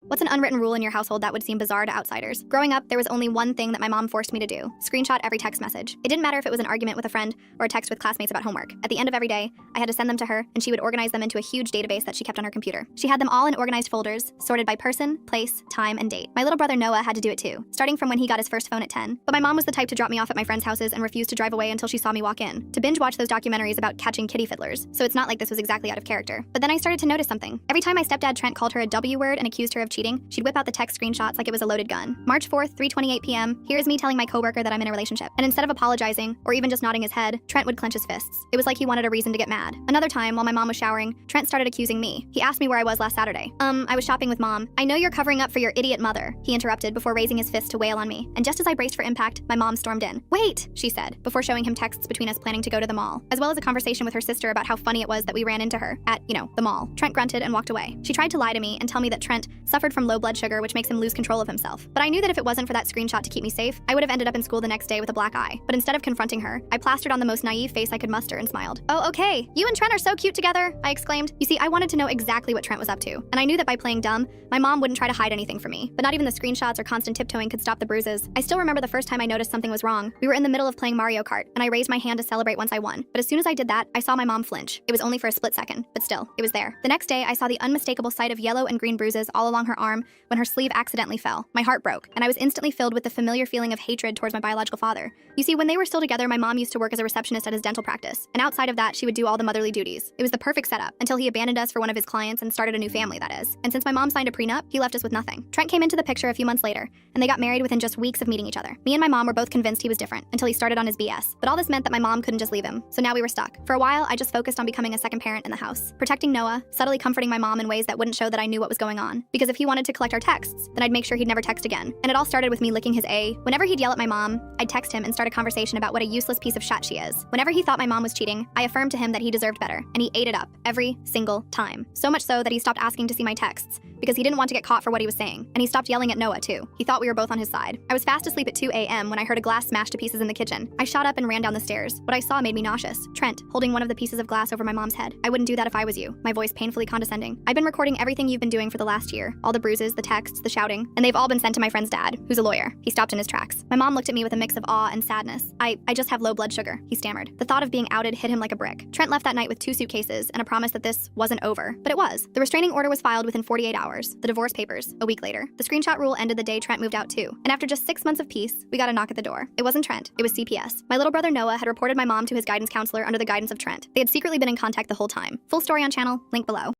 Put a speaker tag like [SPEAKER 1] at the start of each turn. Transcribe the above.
[SPEAKER 1] What's an unwritten rule in your household that would seem bizarre to outsiders? Growing up, there was only one thing that my mom forced me to do: screenshot every text message. It didn't matter if it was an argument with a friend or a text with classmates about homework. At the end of every day, I had to send them to her, and she would organize them into a huge database that she kept on her computer. She had them all in organized folders, sorted by person, place, time, and date. My little brother Noah had to do it too, starting from when he got his first phone at 10. But my mom was the type to drop me off at my friends' houses and refuse to drive away until she saw me walk in, to binge watch those documentaries about catching kitty fiddlers, so it's not like this was exactly out of character. But then I started to notice something. Every time my stepdad Trent called her a W word and accused her of cheating, she'd whip out the text screenshots like it was a loaded gun. March 4th, 3:28 p.m., here's me telling my coworker that I'm in a relationship. And instead of apologizing, or even just nodding his head, Trent would clench his fists. It was like he wanted a reason to get mad. Another time, while my mom was showering, Trent started accusing me. He asked me where I was last Saturday. I was shopping with mom. I know you're covering up for your idiot mother, he interrupted before raising his fist to wail on me. And just as I braced for impact, my mom stormed in. Wait, she said, before showing him texts between us planning to go to the mall, as well as a conversation with her sister about how funny it was that we ran into her at, the mall. Trent grunted and walked away. She tried to lie to me and tell me that Trent suffered from low blood sugar, which makes him lose control of himself. But I knew that if it wasn't for that screenshot to keep me safe, I would have ended up in school the next day with a black eye. But instead of confronting her, I plastered on the most naive face I could muster and smiled. "Oh, okay. You and Trent are so cute together," I exclaimed. You see, I wanted to know exactly what Trent was up to, and I knew that by playing dumb, my mom wouldn't try to hide anything from me. But not even the screenshots or constant tiptoeing could stop the bruises. I still remember the first time I noticed something was wrong. We were in the middle of playing Mario Kart, and I raised my hand to celebrate once I won. But as soon as I did that, I saw my mom flinch. It was only for a split second, but still, it was there. The next day, I saw the unmistakable sight of yellow and green bruises all along her arm when her sleeve accidentally fell. My heart broke, and I was instantly filled with the familiar feeling of hatred towards my biological father. You see, when they were still together, my mom used to work as a receptionist at his dental practice, and outside of that, she would do all the motherly duties. It was the perfect setup, until he abandoned us for one of his clients and started a new family, that is. And since my mom signed a prenup, he left us with nothing. Trent came into the picture a few months later, and they got married within just weeks of meeting each other. Me and my mom were both convinced he was different, until he started on his BS. But all this meant that my mom couldn't just leave him, so now we were stuck. For a while, I just focused on becoming a second parent in the house, protecting Noah, subtly comforting my mom in ways that wouldn't show that I knew what was going on. Because if he wanted to collect our texts, then I'd make sure he'd never text again. And it all started with me licking his A. Whenever he'd yell at my mom, I'd text him and start a conversation about what a useless piece of shit she is. Whenever he thought my mom was cheating, I affirmed to him that he deserved better, and he ate it up every single time. So much so that he stopped asking to see my texts, because he didn't want to get caught for what he was saying. And he stopped yelling at Noah too. He thought we were both on his side. I was fast asleep at 2 a.m. when I heard a glass smash to pieces in the kitchen. I shot up and ran down the stairs. What I saw made me nauseous. Trent, holding one of the pieces of glass over my mom's head. "I wouldn't do that if I was you," my voice painfully condescending. "I've been recording everything you've been doing for the last year. All the bruises, the texts, the shouting, and they've all been sent to my friend's dad, who's a lawyer." He stopped in his tracks. My mom looked at me with a mix of awe and sadness. I just have low blood sugar," he stammered. The thought of being outed hit him like a brick. Trent left that night with 2 suitcases and a promise that this wasn't over. But it was. The restraining order was filed within 48 hours. The divorce papers, a week later. The screenshot rule ended the day Trent moved out too. And after just 6 months of peace, we got a knock at the door. It wasn't Trent, it was CPS. My little brother Noah had reported my mom to his guidance counselor under the guidance of Trent. They had secretly been in contact the whole time. Full story on channel, link below.